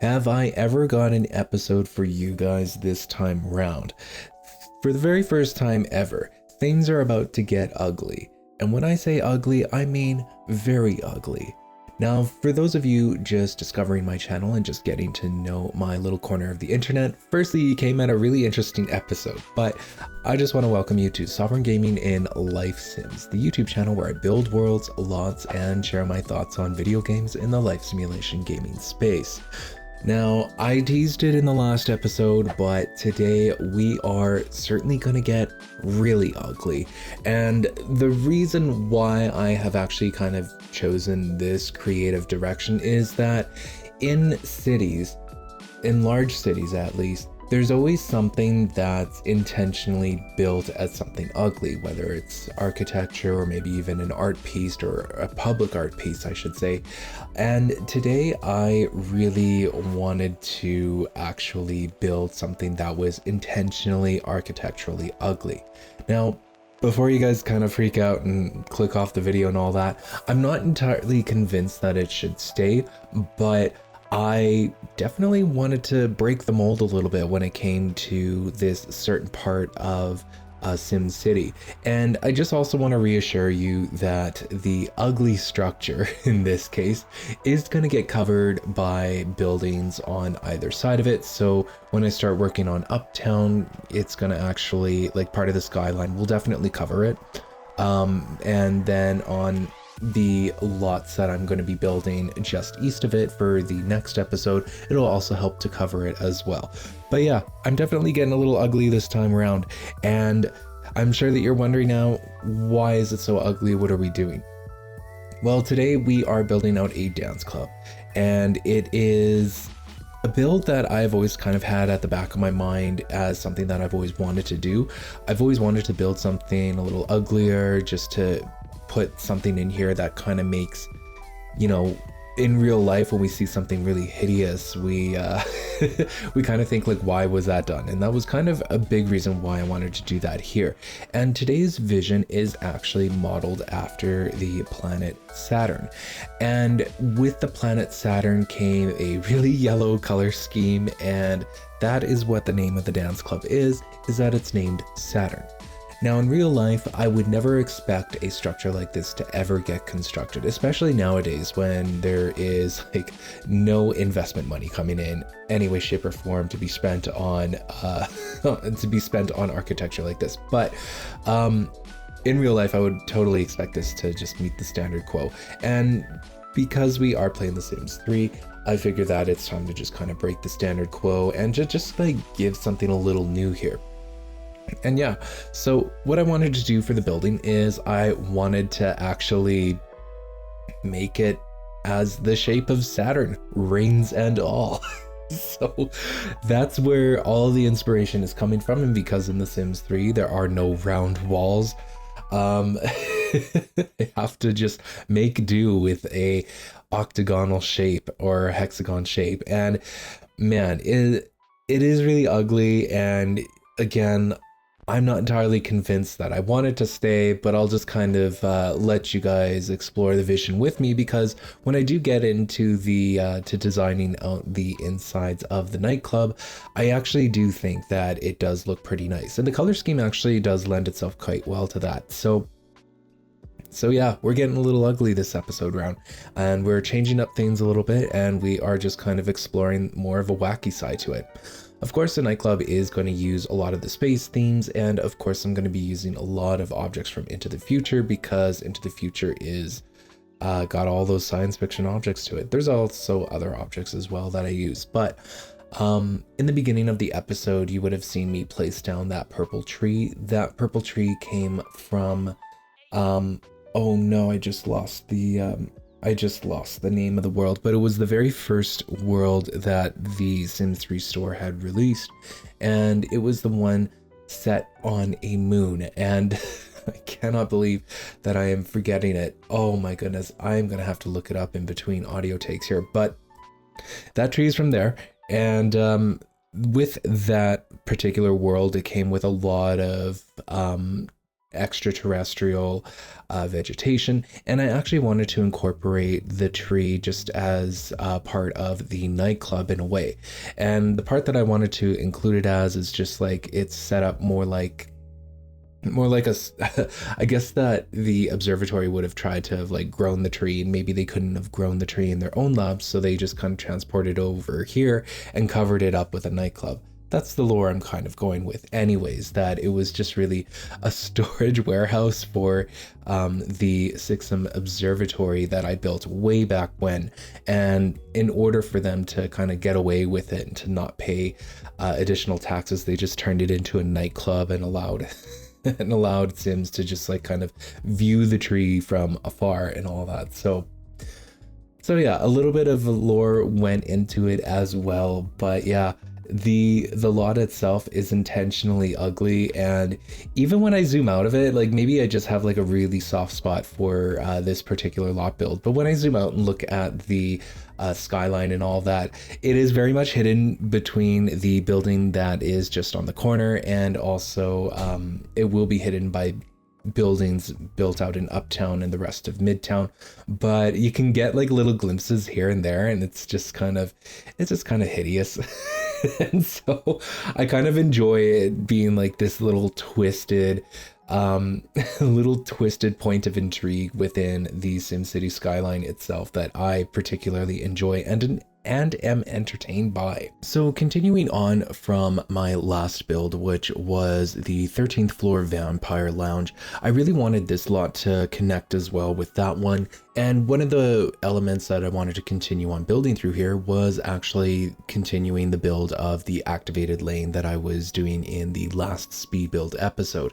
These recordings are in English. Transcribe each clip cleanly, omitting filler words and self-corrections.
Have I ever got an episode for you guys this time round? For the very first time ever, things are about to get ugly. And when I say ugly, I mean very ugly. Now, for those of you just discovering my channel and just getting to know my little corner of the internet, firstly, you came at a really interesting episode, but I just want to welcome you to Sovereign Gaming in Life Sims, the YouTube channel where I build worlds, lots, and share my thoughts on video games in the life simulation gaming space. Now, I teased it in the last episode, but today we are certainly going to get really ugly. And the reason why I have actually kind of chosen this creative direction is that in cities, in large cities at least, there's always something that's intentionally built as something ugly, whether it's architecture or maybe even an art piece or a public art piece, I should say. And today I really wanted to actually build something that was intentionally architecturally ugly. Now, before you guys kind of freak out and click off the video and all that, I'm not entirely convinced that it should stay, but I definitely wanted to break the mold a little bit when it came to this certain part of Sim City. And I just also want to reassure you that the ugly structure in this case is going to get covered by buildings on either side of it. So when I start working on Uptown, it's going to actually, like, part of the skyline will definitely cover it. And then on the lots that I'm going to be building just east of it for the next episode, it'll also help to cover it as well. But yeah, I'm definitely getting a little ugly this time around, and I'm sure that you're wondering now, why is it so ugly? What are we doing? Well, today we are building out a dance club, and it is a build that I've always kind of had at the back of my mind as something that I've always wanted to do. I've always wanted to build something a little uglier, just to put something in here that kind of makes, you know, in real life when we see something really hideous, we we kind of think, like, why was that done? And that was kind of a big reason why I wanted to do that here. And today's vision is actually modeled after the planet Saturn. And with the planet Saturn came a really yellow color scheme, and that is what the name of the dance club is that it's named Saturn. Now, in real life, I would never expect a structure like this to ever get constructed, especially nowadays when there is, like, no investment money coming in any way, shape, or form to be spent on architecture like this. But in real life, I would totally expect this to just meet the standard quo. And because we are playing The Sims 3, I figured that it's time to just kind of break the standard quo and just like give something a little new here. And yeah, so what I wanted to do for the building is I wanted to actually make it as the shape of Saturn, rings and all. So that's where all the inspiration is coming from. And because in The Sims 3 there are no round walls, I have to just make do with a octagonal shape or hexagon shape. And man, it is really ugly. And again, I'm not entirely convinced that I want it to stay, but I'll just kind of let you guys explore the vision with me, because when I do get into the to designing out the insides of the nightclub, I actually do think that it does look pretty nice, and the color scheme actually does lend itself quite well to that. So yeah, we're getting a little ugly this episode round, and we're changing up things a little bit, and we are just kind of exploring more of a wacky side to it. Of course, the nightclub is going to use a lot of the space themes, and of course I'm going to be using a lot of objects from Into the Future, because Into the Future is got all those science fiction objects to it. There's also other objects as well that I use, but in the beginning of the episode, you would have seen me place down that purple tree. That purple tree came from, oh no, I just lost the name of the world, but it was the very first world that the Sims 3 store had released, and it was the one set on a moon, and I cannot believe that I am forgetting it. Oh my goodness, I'm gonna have to look it up in between audio takes here, but that tree is from there. And with that particular world, it came with a lot of extraterrestrial vegetation, and I actually wanted to incorporate the tree just as part of the nightclub in a way. And the part that I wanted to include it as is just like it's set up more like a I guess that the observatory would have tried to have like grown the tree, and maybe they couldn't have grown the tree in their own labs, so they just kind of transported over here and covered it up with a nightclub. That's the lore I'm kind of going with anyways, that it was just really a storage warehouse for the Sixum Observatory that I built way back when. And in order for them to kind of get away with it and to not pay additional taxes, they just turned it into a nightclub and allowed and allowed Sims to just like kind of view the tree from afar and all that. So yeah, a little bit of lore went into it as well, but yeah, the lot itself is intentionally ugly, and even when I zoom out of it, like maybe I just have like a really soft spot for this particular lot build, but when I zoom out and look at the skyline and all that, it is very much hidden between the building that is just on the corner, and also it will be hidden by buildings built out in Uptown and the rest of Midtown, but you can get like little glimpses here and there, and it's just kind of hideous. And so I kind of enjoy it being like this little twisted point of intrigue within the SimCity skyline itself that I particularly enjoy and am entertained by. So continuing on from my last build, which was the 13th floor Vampire Lounge, I really wanted this lot to connect as well with that one. And one of the elements that I wanted to continue on building through here was actually continuing the build of the activated lane that I was doing in the last speed build episode.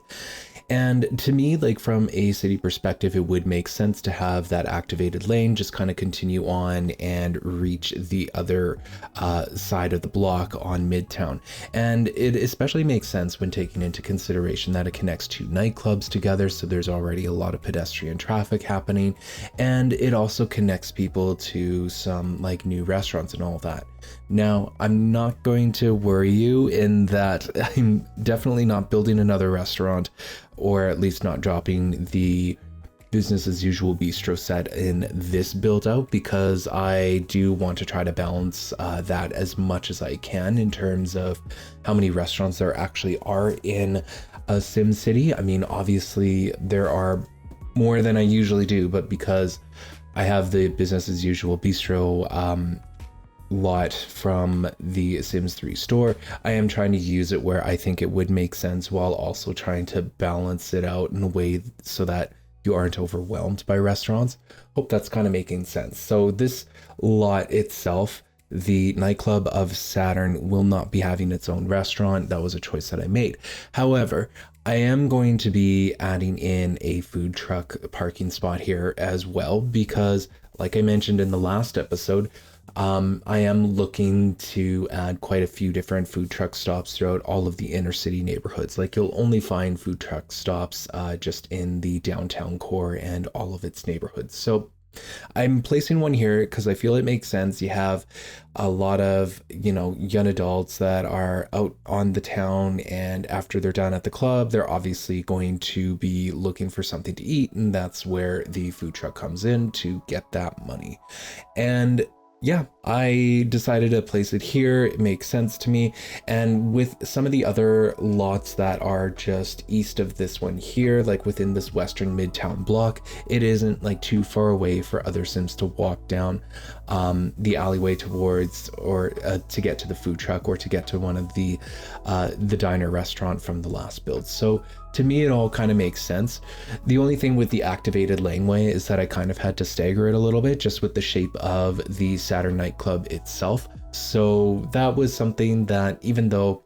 And to me, like from a city perspective, it would make sense to have that activated lane just kind of continue on and reach the other side of the block on Midtown. And it especially makes sense when taking into consideration that it connects two nightclubs together, so there's already a lot of pedestrian traffic happening, and it also connects people to some like new restaurants and all that. Now, I'm not going to worry you in that I'm definitely not building another restaurant, or at least not dropping the business as usual bistro set in this build out, because I do want to try to balance that as much as I can in terms of how many restaurants there actually are in a Sim City. I mean, obviously there are more than I usually do, but because I have the business as usual bistro lot from the Sims 3 store, I am trying to use it where I think it would make sense, while also trying to balance it out in a way so that you aren't overwhelmed by restaurants. Hope that's kind of making sense. So this lot itself, the nightclub of Saturn, will not be having its own restaurant. That was a choice that I made. However, I am going to be adding in a food truck parking spot here as well, because like I mentioned in the last episode, I am looking to add quite a few different food truck stops throughout all of the inner city neighborhoods. Like you'll only find food truck stops just in the downtown core and all of its neighborhoods. So I'm placing one here because I feel it makes sense. You have a lot of, young adults that are out on the town, and after they're done at the club, they're obviously going to be looking for something to eat, and that's where the food truck comes in to get that money. And yeah, I decided to place it here. It makes sense to me. And with some of the other lots that are just east of this one here, like within this western Midtown block, it isn't like too far away for other Sims to walk down the alleyway towards, or to get to the food truck, or to get to one of the diner restaurant from the last build. So to me, it all kind of makes sense. The only thing with the activated laneway is that I kind of had to stagger it a little bit just with the shape of the Saturn nightclub itself. So that was something that, even though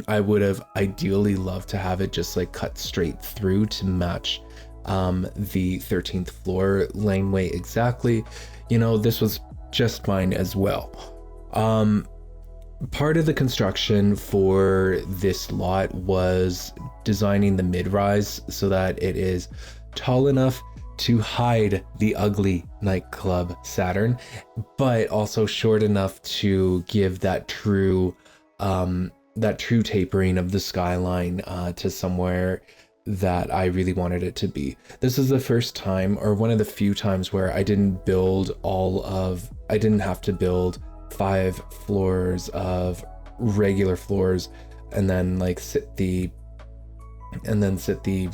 I would have ideally loved to have it just like cut straight through to match the 13th floor laneway exactly, this was just fine as well. Part of the construction for this lot was designing the mid-rise so that it is tall enough to hide the ugly nightclub Saturn, but also short enough to give that true tapering of the skyline to somewhere that I really wanted it to be. This is the first time, or one of the few times, where I didn't have to build 5 floors of regular floors and then like sit the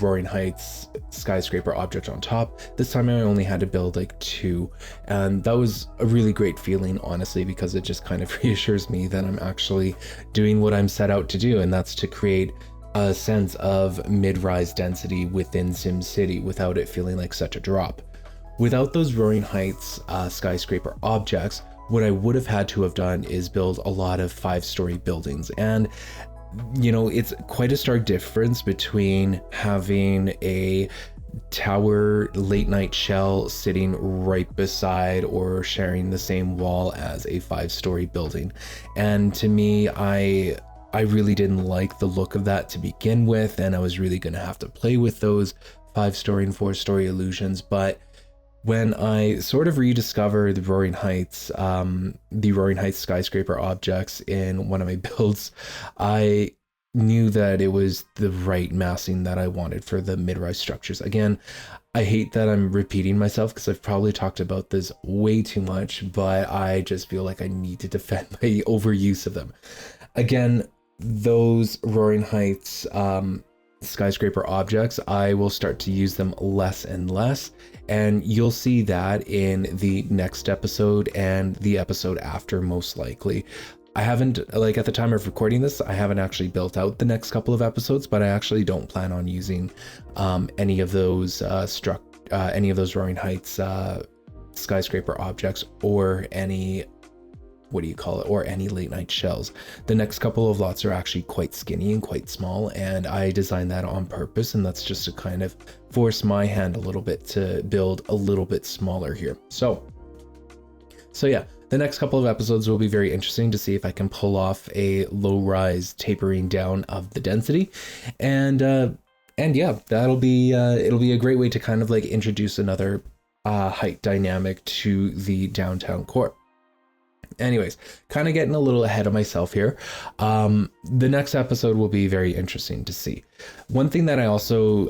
Roaring Heights skyscraper object on top. This time I only had to build like 2, and that was a really great feeling, honestly, because it just kind of reassures me that I'm actually doing what I'm set out to do, and that's to create a sense of mid-rise density within SimCity without it feeling like such a drop. Without those Roaring Heights skyscraper objects, what I would have had to have done is build a lot of 5-story buildings. And you know, it's quite a stark difference between having a tower late night shell sitting right beside or sharing the same wall as a 5-story building. And to me, I really didn't like the look of that to begin with, and I was really going to have to play with those 5-story and 4-story illusions. But when I sort of rediscovered the Roaring Heights skyscraper objects in one of my builds, I knew that it was the right massing that I wanted for the mid-rise structures. Again, I hate that I'm repeating myself because I've probably talked about this way too much, but I just feel like I need to defend my overuse of them. Again, those Roaring Heights skyscraper objects, I will start to use them less and less, and you'll see that in the next episode and the episode after, most likely. I haven't, like, at the time of recording this, I haven't actually built out the next couple of episodes, but I actually don't plan on using any of those Roaring Heights skyscraper objects, or any any late night shells. The next couple of lots are actually quite skinny and quite small, and I designed that on purpose, and that's just to kind of force my hand a little bit to build a little bit smaller here. So yeah, the next couple of episodes will be very interesting to see if I can pull off a low rise tapering down of the density, and yeah, it'll be a great way to kind of like introduce another height dynamic to the downtown core. Anyways, kind of getting a little ahead of myself here. The next episode will be very interesting to see. One thing that I also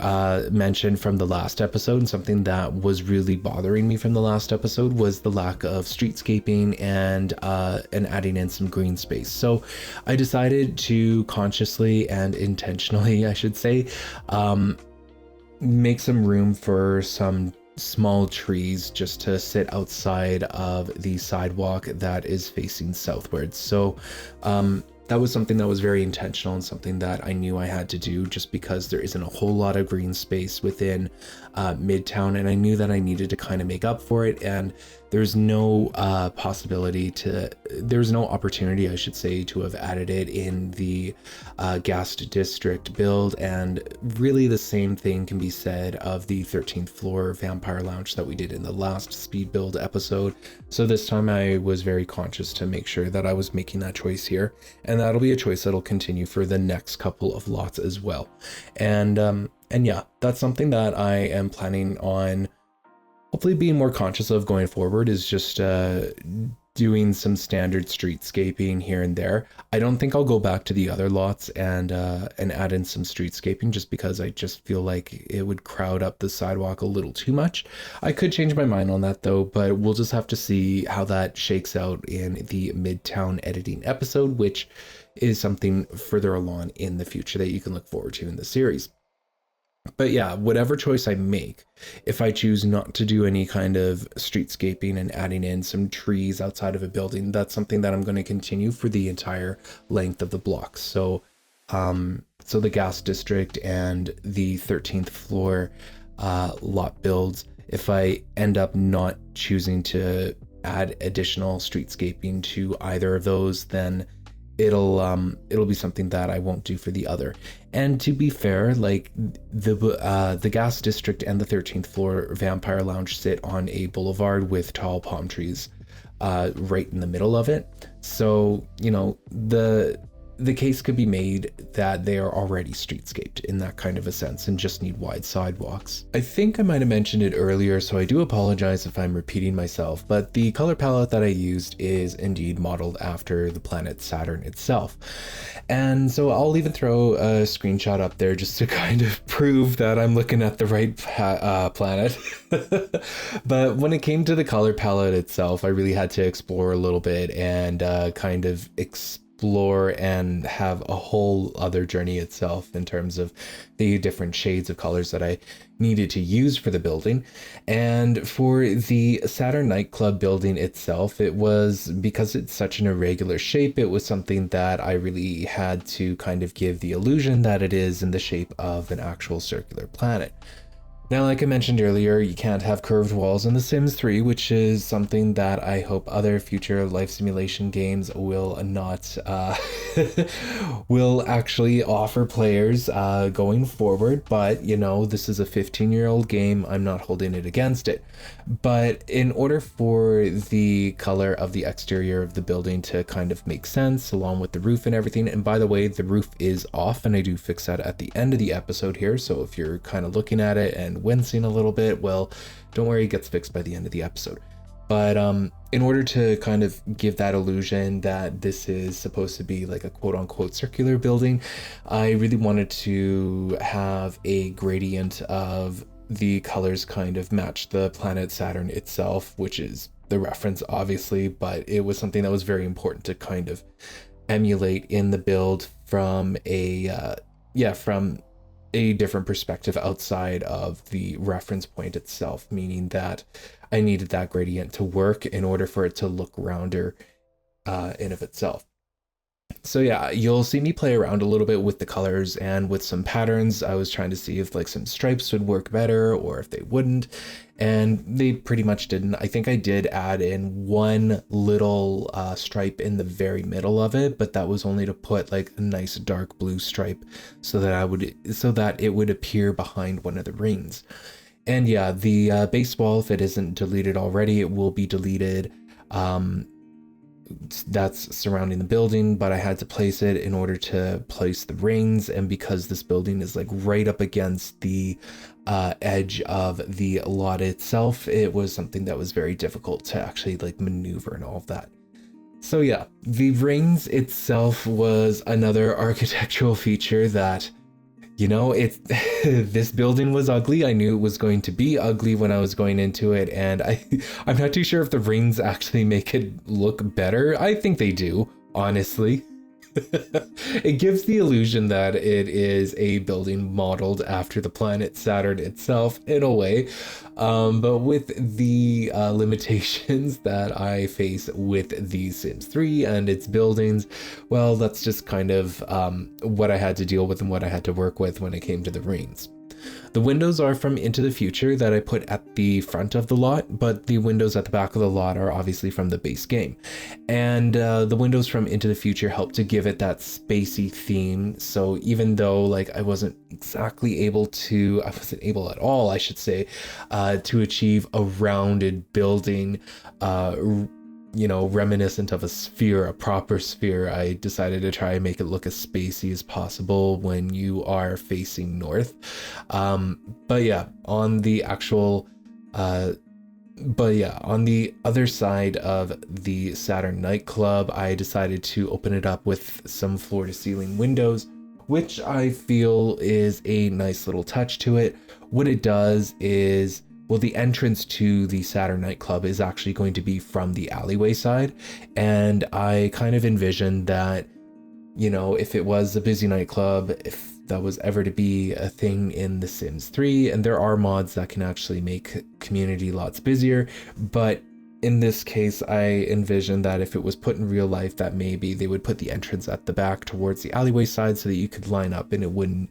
mentioned from the last episode, and something that was really bothering me from the last episode, was the lack of streetscaping and adding in some green space. So I decided to consciously and intentionally, I should say, make some room for some small trees just to sit outside of the sidewalk that is facing southwards. So that was something that was very intentional and something that I knew I had to do, just because there isn't a whole lot of green space within Midtown, and I knew that I needed to kind of make up for it. And there's no opportunity, I should say, to have added it in the Gassed District build. And really the same thing can be said of the 13th floor Vampire Lounge that we did in the last speed build episode. So this time I was very conscious to make sure that I was making that choice here, and that'll be a choice that'll continue for the next couple of lots as well. And yeah, that's something that I am planning on hopefully being more conscious of going forward, is just doing some standard streetscaping here and there. I don't think I'll go back to the other lots and add in some streetscaping, just because I just feel like it would crowd up the sidewalk a little too much. I could change my mind on that though, but we'll just have to see how that shakes out in the Midtown editing episode, which is something further along in the future that you can look forward to in the series. But yeah, whatever choice I make, if I choose not to do any kind of streetscaping and adding in some trees outside of a building, that's something that I'm going to continue for the entire length of the block. So the Gas District and the 13th floor lot builds, if I end up not choosing to add additional streetscaping to either of those, then it'll be something that I won't do for the other. And to be fair, like the Gas District and the 13th floor Vampire Lounge sit on a boulevard with tall palm trees right in the middle of it. So, you know, the case could be made that they are already streetscaped in that kind of a sense and just need wide sidewalks. I think I might have mentioned it earlier, so I do apologize if I'm repeating myself, but the color palette that I used is indeed modeled after the planet Saturn itself. And so I'll even throw a screenshot up there just to kind of prove that I'm looking at the right planet. But when it came to the color palette itself, I really had to explore a little bit and kind of explore and have a whole other journey itself in terms of the different shades of colors that I needed to use for the building. And for the Saturn nightclub building itself, it was, because it's such an irregular shape, it was something that I really had to kind of give the illusion that it is in the shape of an actual circular planet. Now, like I mentioned earlier, you can't have curved walls in The Sims 3, which is something that I hope other future life simulation games will not, will actually offer players going forward. But, you know, this is a 15-year-old game. I'm not holding it against it. But in order for the color of the exterior of the building to kind of make sense, along with the roof and everything, and by the way, the roof is off, and I do fix that at the end of the episode here. So if you're kind of looking at it and wincing a little bit, well, don't worry, it gets fixed by the end of the episode. But in order to kind of give that illusion that this is supposed to be like a quote-unquote circular building, I really wanted to have a gradient of the colors kind of match the planet Saturn itself, which is the reference obviously, but it was something that was very important to kind of emulate in the build from a from a different perspective outside of the reference point itself, meaning that I needed that gradient to work in order for it to look rounder in of itself. So yeah, you'll see me play around a little bit with the colors and with some patterns. I was trying to see if like some stripes would work better or if they wouldn't, and they pretty much didn't. I think I did add in one little stripe in the very middle of it, but that was only to put like a nice dark blue stripe so that it would appear behind one of the rings. And yeah, the base wall, if it isn't deleted already, it will be deleted. That's surrounding the building, but I had to place it in order to place the rings, and because this building is like right up against the edge of the lot itself, it was something that was very difficult to actually like maneuver and all of that. So yeah, the rings itself was another architectural feature that, you know, this building was ugly. I knew it was going to be ugly when I was going into it, and I'm not too sure if the rings actually make it look better. I think they do, honestly. It gives the illusion that it is a building modeled after the planet Saturn itself in a way, but with the limitations that I face with the Sims 3 and its buildings, well, that's just kind of what I had to deal with and what I had to work with when it came to the rings. The windows are from Into the Future that I put at the front of the lot, but the windows at the back of the lot are obviously from the base game. And the windows from Into the Future help to give it that spacey theme. So even though like I wasn't able at all, I should say, to achieve a rounded building, you know, reminiscent of a sphere, a proper sphere, I decided to try and make it look as spacey as possible when you are facing north. But yeah, on the other side of the Saturn nightclub, I decided to open it up with some floor to ceiling windows, which I feel is a nice little touch to it. What it does is, well, the entrance to the Saturn nightclub is actually going to be from the alleyway side. And I kind of envisioned that, you know, if it was a busy nightclub, if that was ever to be a thing in The Sims 3, and there are mods that can actually make community lots busier, but in this case, I envisioned that if it was put in real life, that maybe they would put the entrance at the back towards the alleyway side so that you could line up and it wouldn't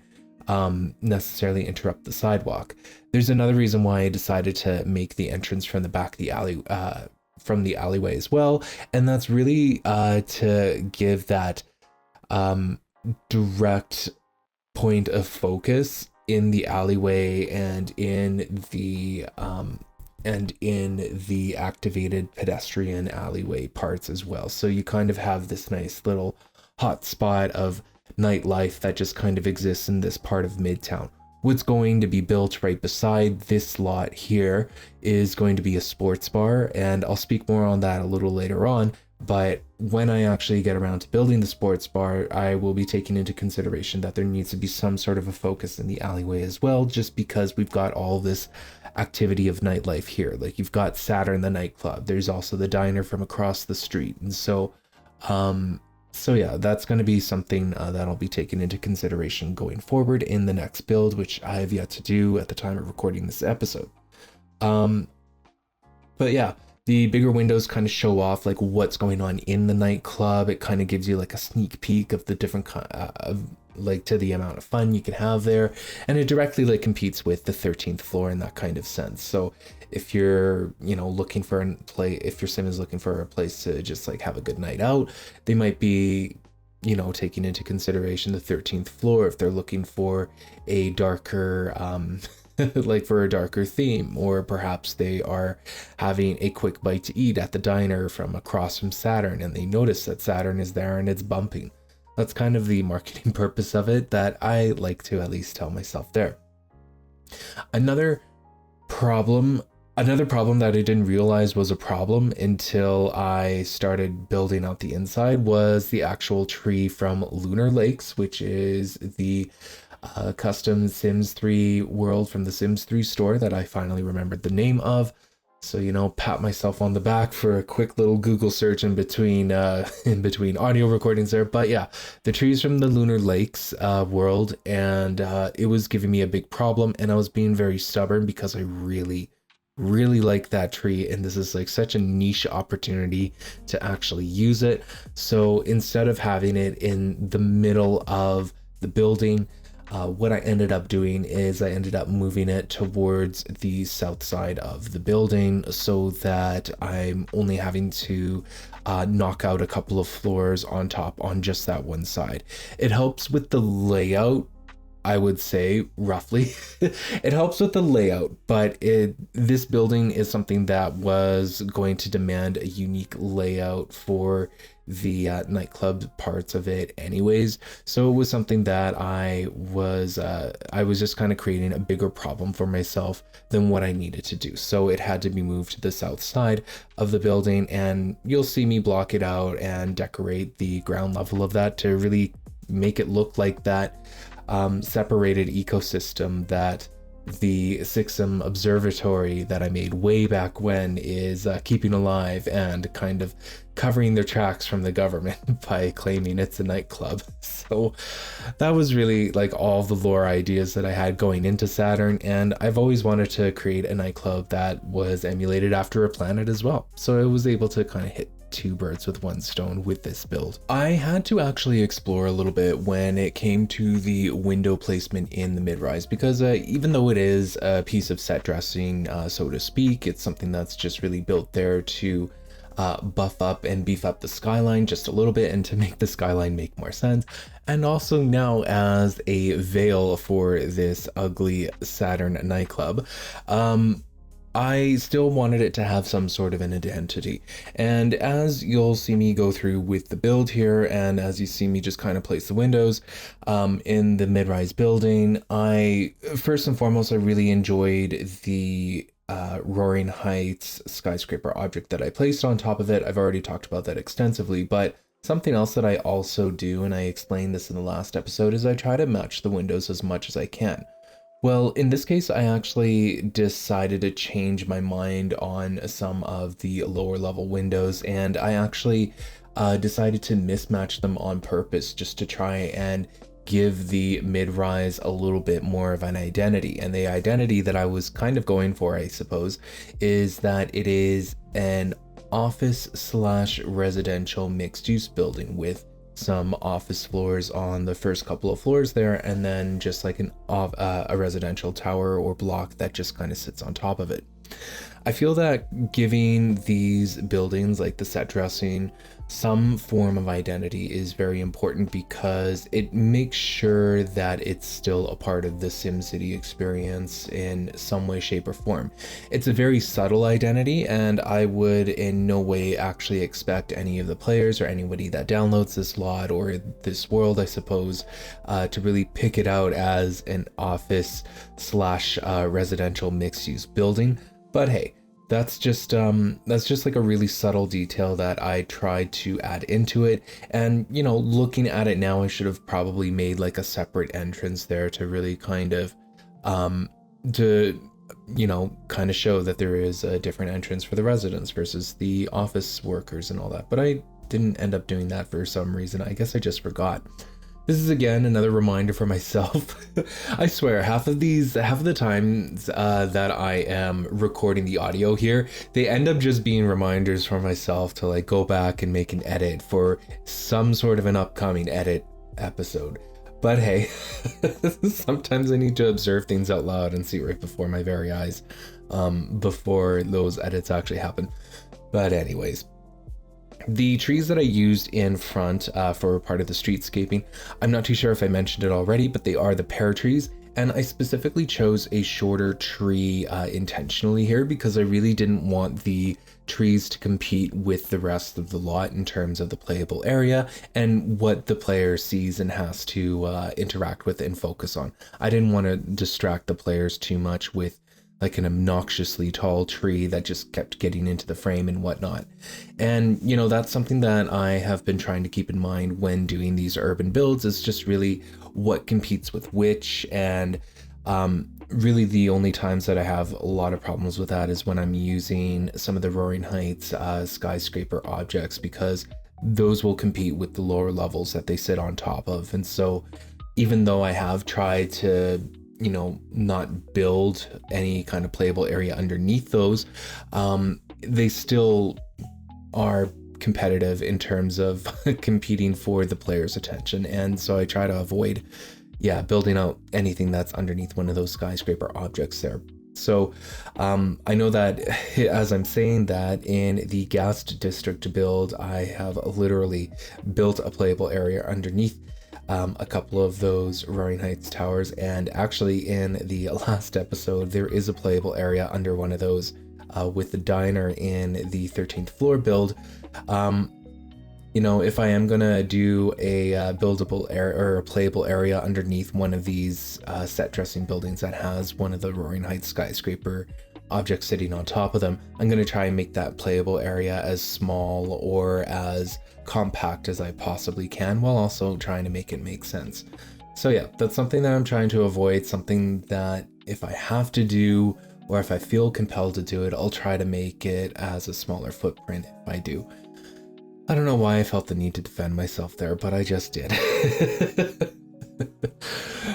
necessarily interrupt the sidewalk. There's another reason why I decided to make the entrance from the back of the alley, from the alleyway as well, and that's really to give that direct point of focus in the alleyway and in the activated pedestrian alleyway parts as well. So you kind of have this nice little hot spot of nightlife that just kind of exists in this part of Midtown. What's going to be built right beside this lot here is going to be a sports bar, and I'll speak more on that a little later on. But when I actually get around to building the sports bar, I will be taking into consideration that there needs to be some sort of a focus in the alleyway as well, just because we've got all this activity of nightlife here. Like, you've got Saturn, the nightclub. There's also the diner from across the street. And so yeah, that's going to be something that I'll be taking into consideration going forward in the next build, which I have yet to do at the time of recording this episode. But yeah, the bigger windows kind of show off like what's going on in the nightclub. It kind of gives you like a sneak peek of the different like to the amount of fun you can have there, and it directly like competes with the 13th floor in that kind of sense. So if you're, you know, looking for if your sim is looking for a place to just like have a good night out, they might be, you know, taking into consideration the 13th floor if they're looking for a darker like for a darker theme, or perhaps they are having a quick bite to eat at the diner from across from Saturn and they notice that Saturn is there and it's bumping. That's kind of the marketing purpose of it that I like to at least tell myself there. Another problem that I didn't realize was a problem until I started building out the inside was the actual tree from Lunar Lakes, which is the custom Sims 3 world from the Sims 3 store that I finally remembered the name of. So, you know, pat myself on the back for a quick little Google search in between audio recordings there. But yeah, the trees from the Lunar Lakes world, and it was giving me a big problem, and I was being very stubborn because I really like that tree, and this is like such a niche opportunity to actually use it. So instead of having it in the middle of the building, what I ended up doing is I ended up moving it towards the south side of the building so that I'm only having to knock out a couple of floors on top on just that one side. It helps with the layout, I would say, roughly. It helps with the layout, but this building is something that was going to demand a unique layout for the nightclub parts of it anyways. So it was something that I was just kind of creating a bigger problem for myself than what I needed to do. So it had to be moved to the south side of the building, and you'll see me block it out and decorate the ground level of that to really make it look like that separated ecosystem that the Sixum Observatory that I made way back when is keeping alive and kind of covering their tracks from the government by claiming it's a nightclub. So that was really like all the lore ideas that I had going into Saturn, and I've always wanted to create a nightclub that was emulated after a planet as well. So I was able to kind of hit two birds with one stone with this build. I had to actually explore a little bit when it came to the window placement in the mid-rise, because even though it is a piece of set dressing, so to speak, it's something that's just really built there to buff up and beef up the skyline just a little bit and to make the skyline make more sense, and also now as a veil for this ugly Saturn nightclub. I still wanted it to have some sort of an identity, and as you'll see me go through with the build here, and as you see me just kind of place the windows in the mid-rise building, first and foremost, I really enjoyed the Roaring Heights skyscraper object that I placed on top of it. I've already talked about that extensively, but something else that I also do, and I explained this in the last episode, is I try to match the windows as much as I can. Well, in this case, I actually decided to change my mind on some of the lower level windows, and I actually decided to mismatch them on purpose just to try and give the mid-rise a little bit more of an identity. And the identity that I was kind of going for, I suppose, is that it is an office/residential mixed-use building with some office floors on the first couple of floors there, and then just like a residential tower or block that just kind of sits on top of it. I feel that giving these buildings like the set dressing some form of identity is very important because it makes sure that it's still a part of the SimCity experience in some way, shape, or form. It's a very subtle identity, and I would in no way actually expect any of the players or anybody that downloads this lot or this world, I suppose, to really pick it out as an office slash residential mixed-use building. But hey, that's just like a really subtle detail that I tried to add into it. And, you know, looking at it now, I should have probably made like a separate entrance there to really kind of, kind of show that there is a different entrance for the residents versus the office workers and all that. But I didn't end up doing that for some reason. I guess I just forgot. This is again another reminder for myself. I swear, half of the times that I am recording the audio here, they end up just being reminders for myself to like go back and make an edit for some sort of an upcoming edit episode. But hey, sometimes I need to observe things out loud and see right before my very eyes, before those edits actually happen. But anyways. The trees that I used in front for part of the streetscaping, I'm not too sure if I mentioned it already, but they are the pear trees. And I specifically chose a shorter tree intentionally here because I really didn't want the trees to compete with the rest of the lot in terms of the playable area and what the player sees and has to interact with and focus on. I didn't want to distract the players too much with like an obnoxiously tall tree that just kept getting into the frame and whatnot. And, you know, that's something that I have been trying to keep in mind when doing these urban builds, is just really what competes with which. And really the only times that I have a lot of problems with that is when I'm using some of the Roaring Heights skyscraper objects, because those will compete with the lower levels that they sit on top of. And so even though I have tried to, you know, not build any kind of playable area underneath those, they still are competitive in terms of competing for the player's attention. And so I try to avoid, building out anything that's underneath one of those skyscraper objects there. So I know that as I'm saying that, in the Ghast district build, I have literally built a playable area underneath a couple of those Roaring Heights towers, and actually in the last episode there is a playable area under one of those with the diner in the 13th floor build. You know, if I am gonna do a buildable area or a playable area underneath one of these set dressing buildings that has one of the Roaring Heights skyscraper objects sitting on top of them, I'm gonna try and make that playable area as small or as compact as I possibly can, while also trying to make it make sense. So yeah, that's something that I'm trying to avoid, something that if I have to do, or if I feel compelled to do it, I'll try to make it as a smaller footprint if I do. I don't know why I felt the need to defend myself there, but I just did.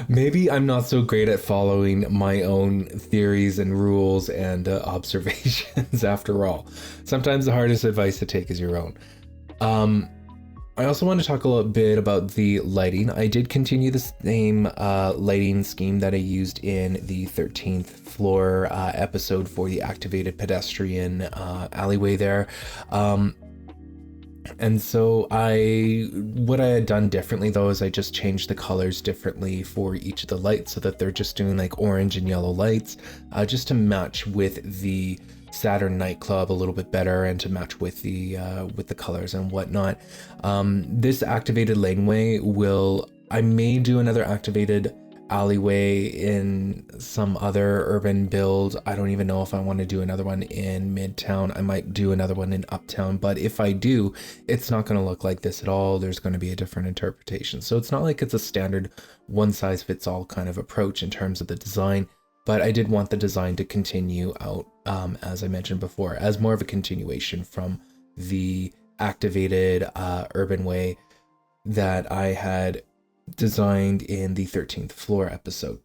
Maybe I'm not so great at following my own theories and rules and observations after all. Sometimes the hardest advice to take is your own. I also want to talk a little bit about the lighting. I did continue the same lighting scheme that I used in the 13th floor episode for the activated pedestrian alleyway there. And so what I had done differently though is I just changed the colors differently for each of the lights so that they're just doing like orange and yellow lights, just to match with the Saturn nightclub a little bit better and to match with the colors and whatnot. This activated laneway I may do another activated alleyway in some other urban build. I don't even know if I want to do another one in Midtown. I might do another one in Uptown, but if I do, it's not going to look like this at all. There's going to be a different interpretation. So it's not like it's a standard one size fits all kind of approach in terms of the design, but I did want the design to continue out, as I mentioned before, as more of a continuation from the activated urban way that I had designed in the 13th floor episode.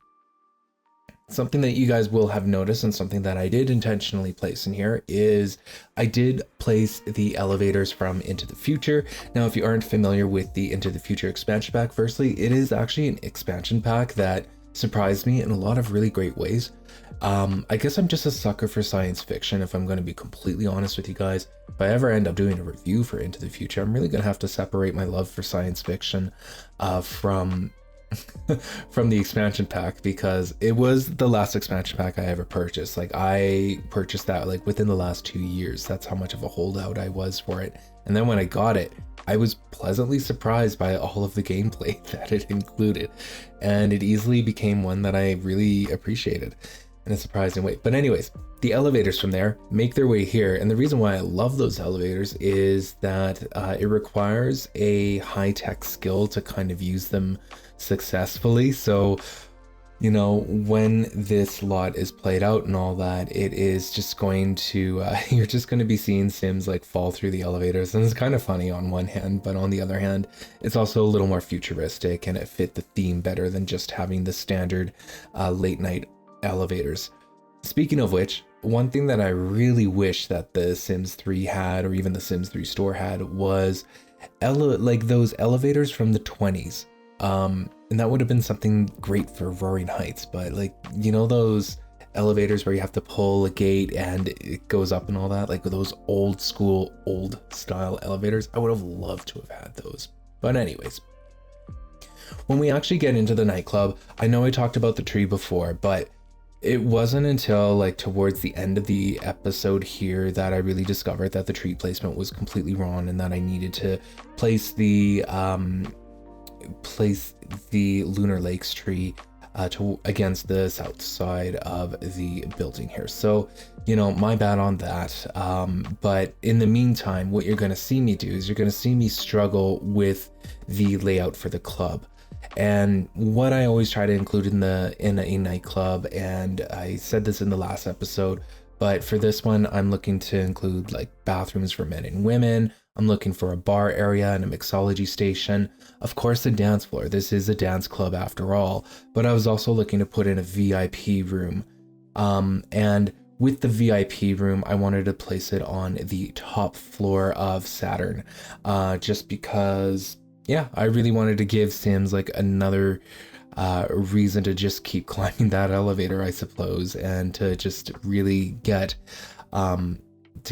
Something that you guys will have noticed, and something that I did intentionally place in here, is I did place the elevators from Into the Future. Now, if you aren't familiar with the Into the Future expansion pack, firstly, it is actually an expansion pack that surprised me in a lot of really great ways. I guess I'm just a sucker for science fiction, if I'm going to be completely honest with you guys. If I ever end up doing a review for Into the Future, I'm really going to have to separate my love for science fiction from from the expansion pack, because it was the last expansion pack I ever purchased. Like, I purchased that like within the last 2 years. That's how much of a holdout I was for it. And then when I got it, I was pleasantly surprised by all of the gameplay that it included, and it easily became one that I really appreciated in a surprising way. But anyways, the elevators from there make their way here, and the reason why I love those elevators is that it requires a high-tech skill to kind of use them successfully. So, you know, when this lot is played out and all that, it is just going to, you're just going to be seeing Sims like fall through the elevators. And it's kind of funny on one hand, but on the other hand, it's also a little more futuristic, and it fit the theme better than just having the standard late night elevators. Speaking of which, one thing that I really wish that the Sims 3 had, or even the Sims 3 store had, was like those elevators from the 20s. And that would have been something great for Roaring Heights, but like, you know, those elevators where you have to pull a gate and it goes up and all that, like those old school, old style elevators, I would have loved to have had those. But anyways, when we actually get into the nightclub, I know I talked about the tree before, but it wasn't until like towards the end of the episode here that I really discovered that the tree placement was completely wrong, and that I needed to place the Lunar Lakes tree against the south side of the building here. So, you know, my bad on that. But in the meantime, what you're going to see me do is you're going to see me struggle with the layout for the club. And what I always try to include in a nightclub, and I said this in the last episode, but for this one, I'm looking to include like bathrooms for men and women. I'm looking for a bar area and a mixology station. Of course, a dance floor. This is a dance club after all. But I was also looking to put in a VIP room. And with the VIP room, I wanted to place it on the top floor of Saturn. Just because, yeah, I really wanted to give Sims like another reason to just keep climbing that elevator, I suppose, and to just really get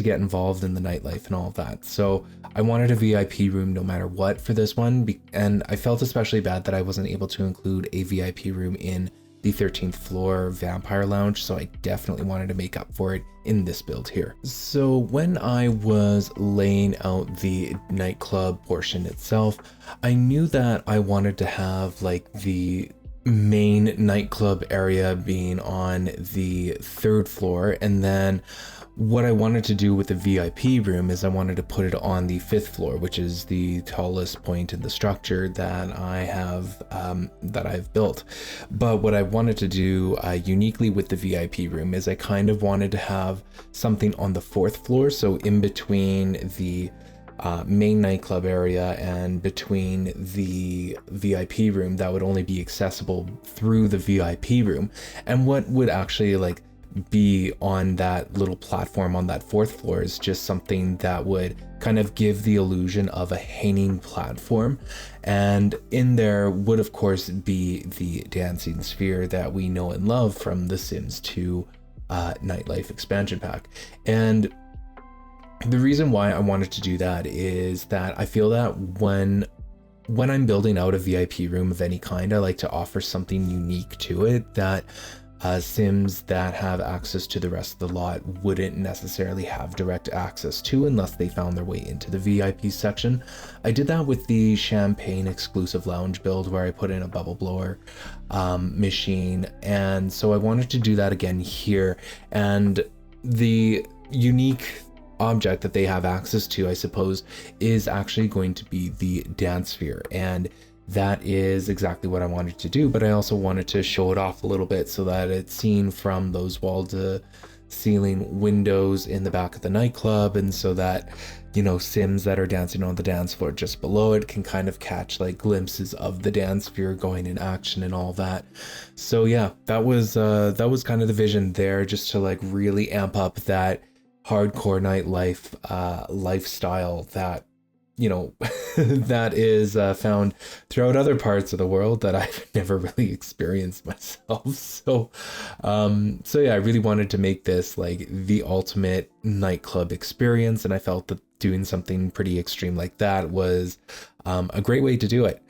involved in the nightlife and all of that. So I wanted a VIP room no matter what for this one, and I felt especially bad that I wasn't able to include a VIP room in the 13th floor Vampire Lounge, so I definitely wanted to make up for it in this build here. So when I was laying out the nightclub portion itself, I knew that I wanted to have like the main nightclub area being on the 3rd floor, and then what I wanted to do with the VIP room is I wanted to put it on the 5th floor, which is the tallest point in the structure that I have I've built. But what I wanted to do uniquely with the VIP room is I kind of wanted to have something on the 4th floor, so in between the main nightclub area and between the VIP room that would only be accessible through the VIP room. And what would actually like be on that little platform on that 4th floor is just something that would kind of give the illusion of a hanging platform. And in there would of course be the dancing sphere that we know and love from the Sims 2 Nightlife expansion pack. And the reason why I wanted to do that is that I feel that when I'm building out a VIP room of any kind, I like to offer something unique to it that Sims that have access to the rest of the lot wouldn't necessarily have direct access to unless they found their way into the VIP section. I did that with the Champagne exclusive lounge build where I put in a bubble blower machine, and so I wanted to do that again here. And the unique object that they have access to, I suppose, is actually going to be the dance sphere, and that is exactly what I wanted to do, but I also wanted to show it off a little bit so that it's seen from those wall to ceiling windows in the back of the nightclub, and so that, you know, Sims that are dancing on the dance floor just below it can kind of catch like glimpses of the dance sphere going in action and all that. So yeah, that was kind of the vision there, just to like really amp up that hardcore nightlife lifestyle that you know, that is found throughout other parts of the world that I've never really experienced myself. So yeah, I really wanted to make this like the ultimate nightclub experience, and I felt that doing something pretty extreme like that was a great way to do it.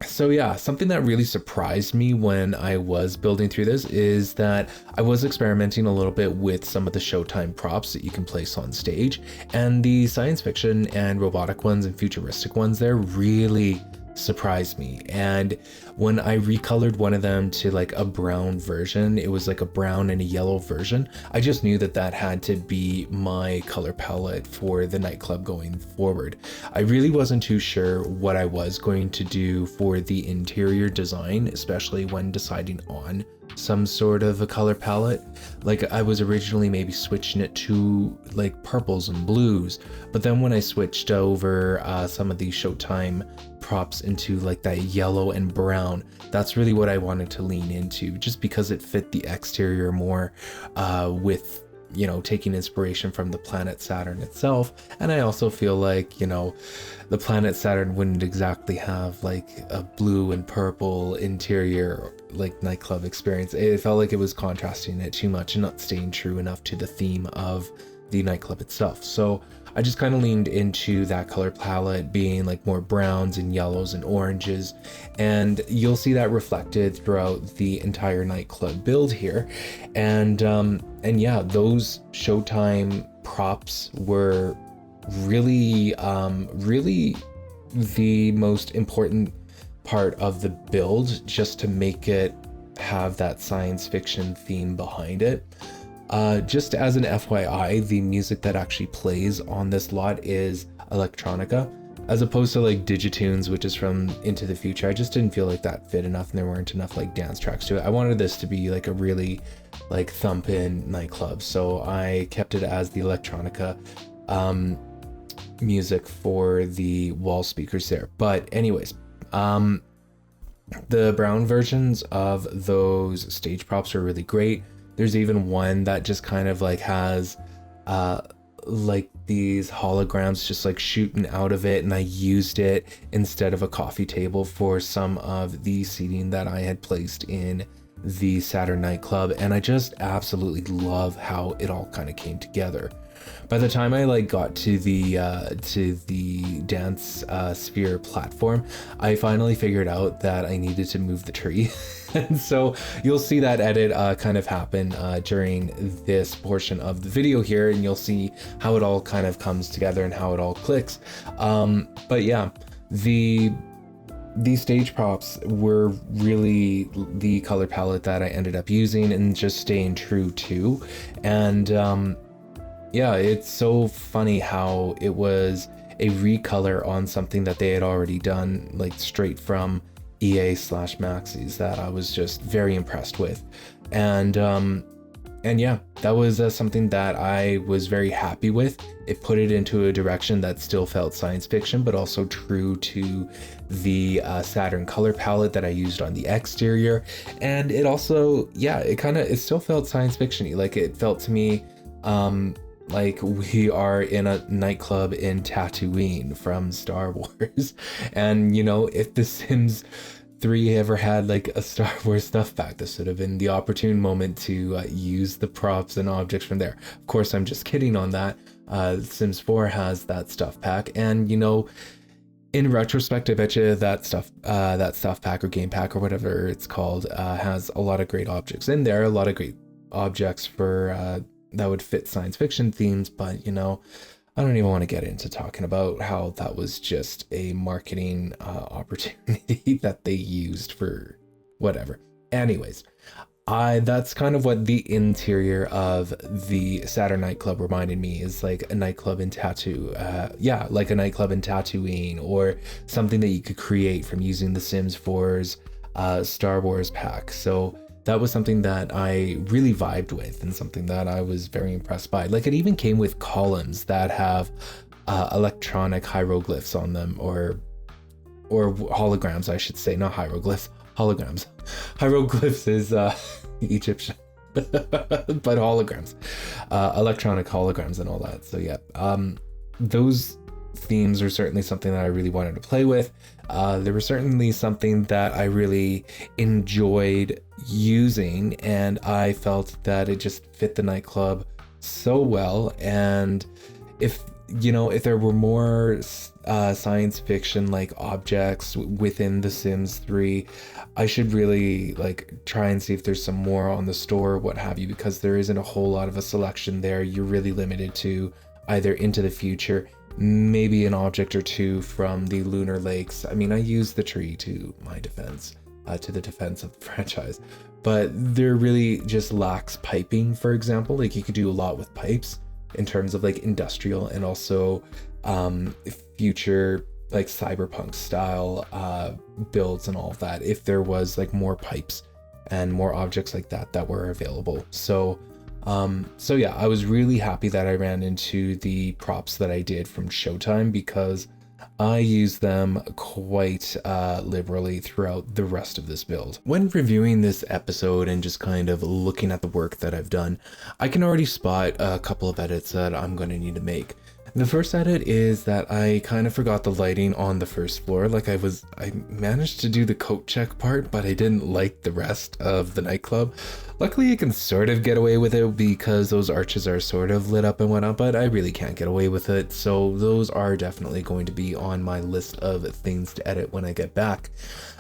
So yeah, something that really surprised me when I was building through this is that I was experimenting a little bit with some of the Showtime props that you can place on stage, and the science fiction and robotic ones and futuristic ones there really surprised me. And when I recolored one of them to like a brown version, it was like a brown and a yellow version, I just knew that that had to be my color palette for the nightclub going forward. I really wasn't too sure what I was going to do for the interior design, especially when deciding on some sort of a color palette. Like I was originally maybe switching it to like purples and blues, but then when I switched over some of these Showtime props into like that yellow and brown, that's really what I wanted to lean into, just because it fit the exterior more with, you know, taking inspiration from the planet Saturn itself. And I also feel like, you know, the planet Saturn wouldn't exactly have like a blue and purple interior like nightclub experience. It felt like it was contrasting it too much and not staying true enough to the theme of the nightclub itself. So I just kind of leaned into that color palette being like more browns and yellows and oranges, and you'll see that reflected throughout the entire nightclub build here. And yeah, those Showtime props were really the most important part of the build, just to make it have that science fiction theme behind it. Just as an FYI, the music that actually plays on this lot is electronica, as opposed to like Digitunes, which is from Into the Future. I just didn't feel like that fit enough, and there weren't enough like dance tracks to it. I wanted this to be like a really like thumpin' nightclub, so I kept it as the electronica music for the wall speakers there. But anyways, the brown versions of those stage props are really great. There's even one that just kind of like has like these holograms just like shooting out of it, and I used it instead of a coffee table for some of the seating that I had placed in the Saturn nightclub, and I just absolutely love how it all kind of came together. By the time I like got to the dance sphere platform, I finally figured out that I needed to move the tree. And so you'll see that edit kind of happen during this portion of the video here, and you'll see how it all kind of comes together and how it all clicks. But yeah, these stage props were really the color palette that I ended up using and just staying true to. And yeah, it's so funny how it was a recolor on something that they had already done, like straight from EA/Maxis, that I was just very impressed with. And yeah, that was something that I was very happy with. It put it into a direction that still felt science fiction, but also true to the Saturn color palette that I used on the exterior. And it also, yeah, it still felt science fiction-y. Like it felt to me like we are in a nightclub in Tatooine from Star Wars. And you know, if The Sims 3 ever had like a Star Wars stuff pack, this would have been the opportune moment to use the props and objects from there. Of course, I'm just kidding on that. Sims 4 has that stuff pack, and you know, in retrospect, I bet you that stuff pack or game pack or whatever it's called has a lot of great objects in there, a lot of great objects for that would fit science fiction themes. But you know, I don't even want to get into talking about how that was just a marketing opportunity that they used for whatever. Anyways, that's kind of what the interior of the Saturn nightclub reminded me, is like a nightclub in like a nightclub in Tatooine, or something that you could create from using the Sims 4's Star Wars pack. So that was something that I really vibed with, and something that I was very impressed by. Like it even came with columns that have electronic hieroglyphs on them, or holograms, I should say, not hieroglyphs, holograms. Hieroglyphs is Egyptian, but holograms, electronic holograms and all that. So yeah, those themes are certainly something that I really wanted to play with. They were certainly something that I really enjoyed using, and I felt that it just fit the nightclub so well. And if there were more science fiction like objects within The Sims 3, I should really like try and see if there's some more on the store, what have you, because there isn't a whole lot of a selection there. You're really limited to either Into the Future, maybe an object or two from the Lunar Lakes. I mean, I use the tree to my defense, to the defense of the franchise, but there really just lacks piping, for example. Like, you could do a lot with pipes in terms of like industrial and also future like cyberpunk style builds and all of that, if there was like more pipes and more objects like that were available. So yeah, I was really happy that I ran into the props that I did from Showtime, because I use them quite liberally throughout the rest of this build. When reviewing this episode and just kind of looking at the work that I've done, I can already spot a couple of edits that I'm going to need to make. The first edit is that I kind of forgot the lighting on the first floor. Like, I managed to do the coat check part, but I didn't like the rest of the nightclub. Luckily, I can sort of get away with it because those arches are sort of lit up and whatnot, but I really can't get away with it. So those are definitely going to be on my list of things to edit when I get back.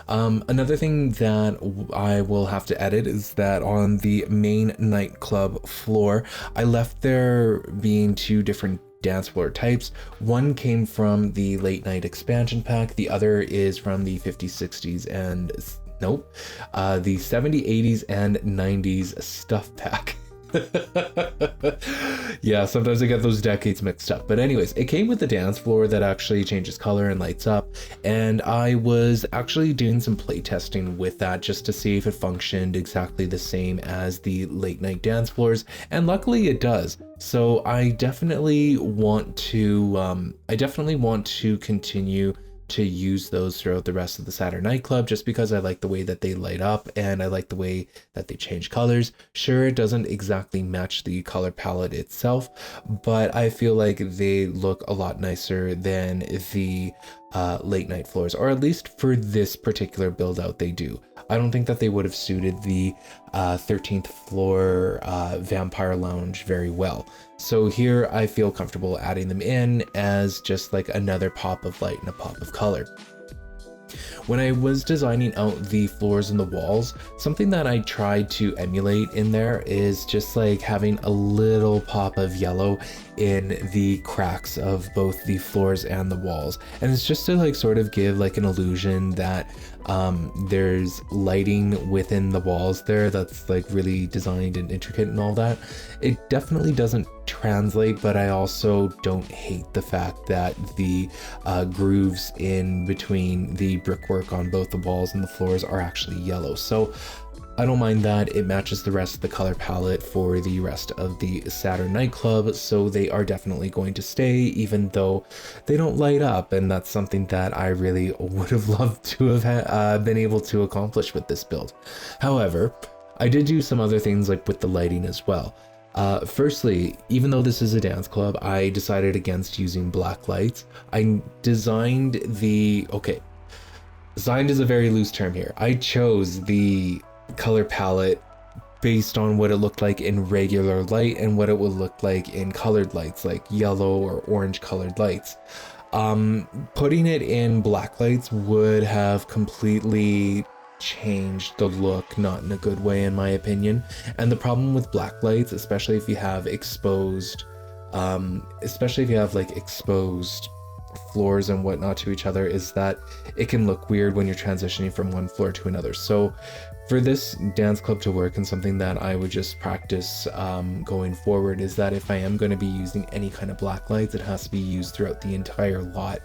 Another thing that I will have to edit is that on the main nightclub floor, I left there being two different dance floor types. One came from the late night expansion pack, the other is from the 50s, 60s, and the 70s, 80s, and 90s stuff pack. Yeah, sometimes I get those decades mixed up. But anyways, it came with the dance floor that actually changes color and lights up, and I was actually doing some play testing with that just to see if it functioned exactly the same as the late night dance floors, and luckily it does. So I definitely want to continue to use those throughout the rest of the Saturn nightclub, just because I like the way that they light up and I like the way that they change colors. Sure, it doesn't exactly match the color palette itself, but I feel like they look a lot nicer than the late night floors, or at least for this particular build out they do. I don't think that they would have suited the 13th floor vampire lounge very well. So here I feel comfortable adding them in as just like another pop of light and a pop of color. When I was designing out the floors and the walls, something that I tried to emulate in there is just like having a little pop of yellow in the cracks of both the floors and the walls. And it's just to like sort of give like an illusion that there's lighting within the walls there that's like really designed and intricate and all that. It definitely doesn't translate, but I also don't hate the fact that the grooves in between the brickwork on both the walls and the floors are actually yellow. So I don't mind that. It matches the rest of the color palette for the rest of the Saturn nightclub, so they are definitely going to stay, even though they don't light up, and that's something that I really would have loved to have been able to accomplish with this build. However, I did do some other things like with the lighting as well. Firstly, even though this is a dance club, I decided against using black lights. Designed is a very loose term here. I chose the color palette based on what it looked like in regular light and what it would look like in colored lights, like yellow or orange colored lights. Putting it in black lights would have completely changed the look, not in a good way in my opinion. And the problem with black lights, especially if you have exposed floors and whatnot to each other, is that it can look weird when you're transitioning from one floor to another. So for this dance club to work, and something that I would just practice going forward, is that if I am going to be using any kind of black lights, it has to be used throughout the entire lot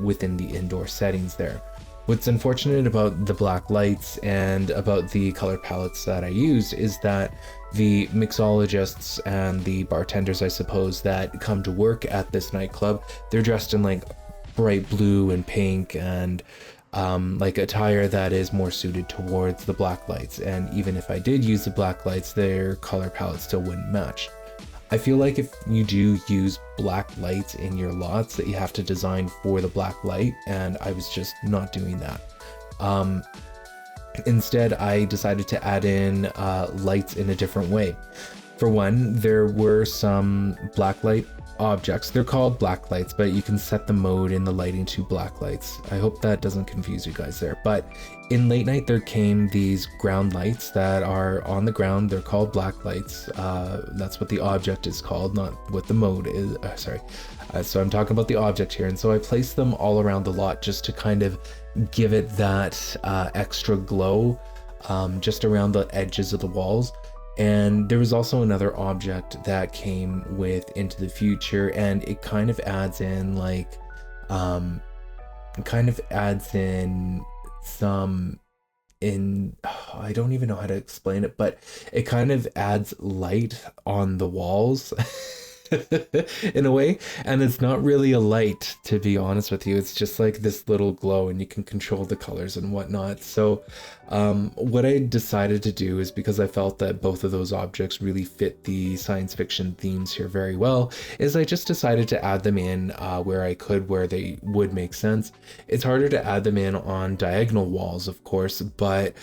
within the indoor settings there. What's unfortunate about the black lights and about the color palettes that I used is that the mixologists and the bartenders, I suppose, that come to work at this nightclub, they're dressed in like bright blue and pink and like attire that is more suited towards the black lights. And even if I did use the black lights, their color palette still wouldn't match. I feel like if you do use black lights in your lots, that you have to design for the black light, and I was just not doing that. Instead, I decided to add in lights in a different way. For one, there were some blacklight objects. They're called black lights, but you can set the mode in the lighting to black lights. I hope that doesn't confuse you guys there. But in late night, there came these ground lights that are on the ground. They're called black lights. That's what the object is called, not what the mode is. So I'm talking about the object here. And so I placed them all around the lot just to kind of give it that extra glow just around the edges of the walls. And there was also another object that came with Into the Future, and it kind of adds in like, I don't even know how to explain it, but it kind of adds light on the walls in a way. And it's not really a light, to be honest with you. It's just like this little glow, and you can control the colors and whatnot. So what I decided to do is, because I felt that both of those objects really fit the science fiction themes here very well, is I just decided to add them in where I could, where they would make sense. It's harder to add them in on diagonal walls, of course, but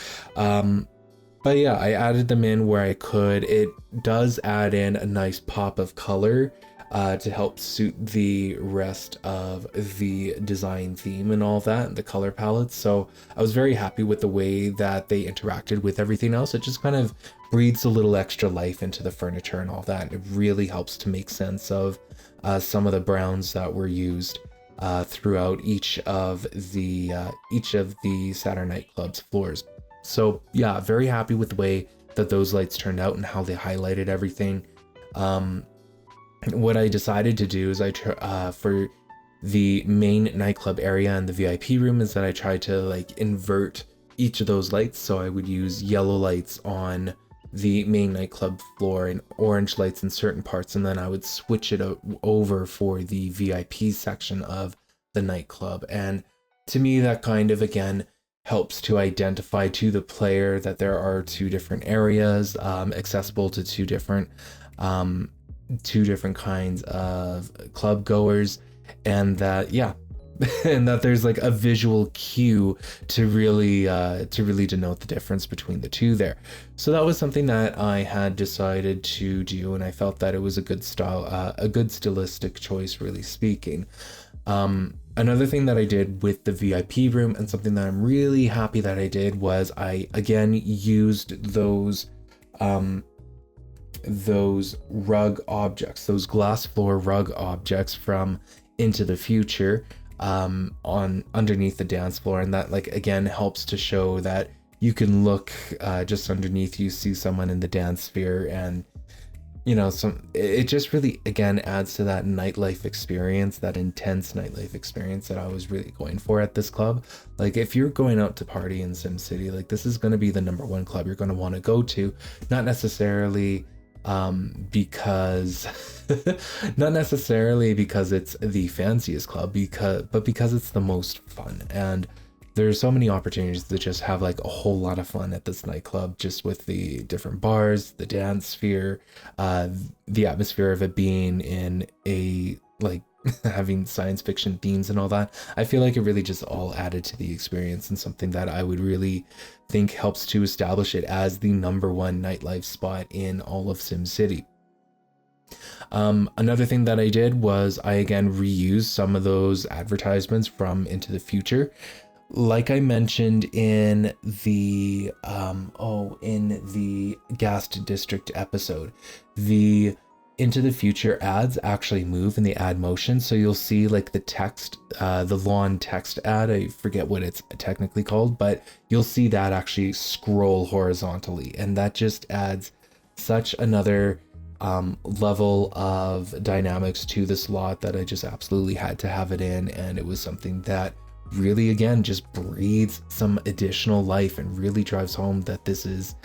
yeah, I added them in where I could. It does add in a nice pop of color to help suit the rest of the design theme and all that, and the color palettes. So I was very happy with the way that they interacted with everything else. It just kind of breathes a little extra life into the furniture and all that. It really helps to make sense of some of the browns that were used throughout each of the Saturn Nightclub's floors. So yeah, very happy with the way that those lights turned out and how they highlighted everything. What I decided to do is for the main nightclub area and the VIP room, is that I tried to like invert each of those lights. So I would use yellow lights on the main nightclub floor and orange lights in certain parts, and then I would switch it over for the VIP section of the nightclub. And to me, that kind of, again, helps to identify to the player that there are two different areas accessible to two different kinds of club goers, and that and that there's like a visual cue to really denote the difference between the two there. So that was something that I had decided to do, and I felt that it was a good stylistic choice, really speaking. Another thing that I did with the VIP room, and something that I'm really happy that I did, was I again used those rug objects, those glass floor rug objects from Into the Future on underneath the dance floor, and that, like, again helps to show that you can look just underneath, you see someone in the dance sphere, and you know, it just really, again, adds to that nightlife experience, that intense nightlife experience that I was really going for at this club. Like, if you're going out to party in SimCity, like, this is going to be the #1 club you're going to want to go to, not necessarily because it's the fanciest club, but because it's the most fun. And there's so many opportunities to just have like a whole lot of fun at this nightclub, just with the different bars, the dance sphere, the atmosphere of it being in a, like, having science fiction themes and all that. I feel like it really just all added to the experience, and something that I would really think helps to establish it as the #1 nightlife spot in all of SimCity. Another thing that I did was I again reused some of those advertisements from Into the Future. Like I mentioned in the Ghast District episode, the Into the Future ads actually move in the ad motion. So you'll see like the text, the lawn text ad, I forget what it's technically called, but you'll see that actually scroll horizontally, and that just adds such another level of dynamics to the slot that I just absolutely had to have it in. And it was something that really, again, just breathes some additional life and really drives home that this is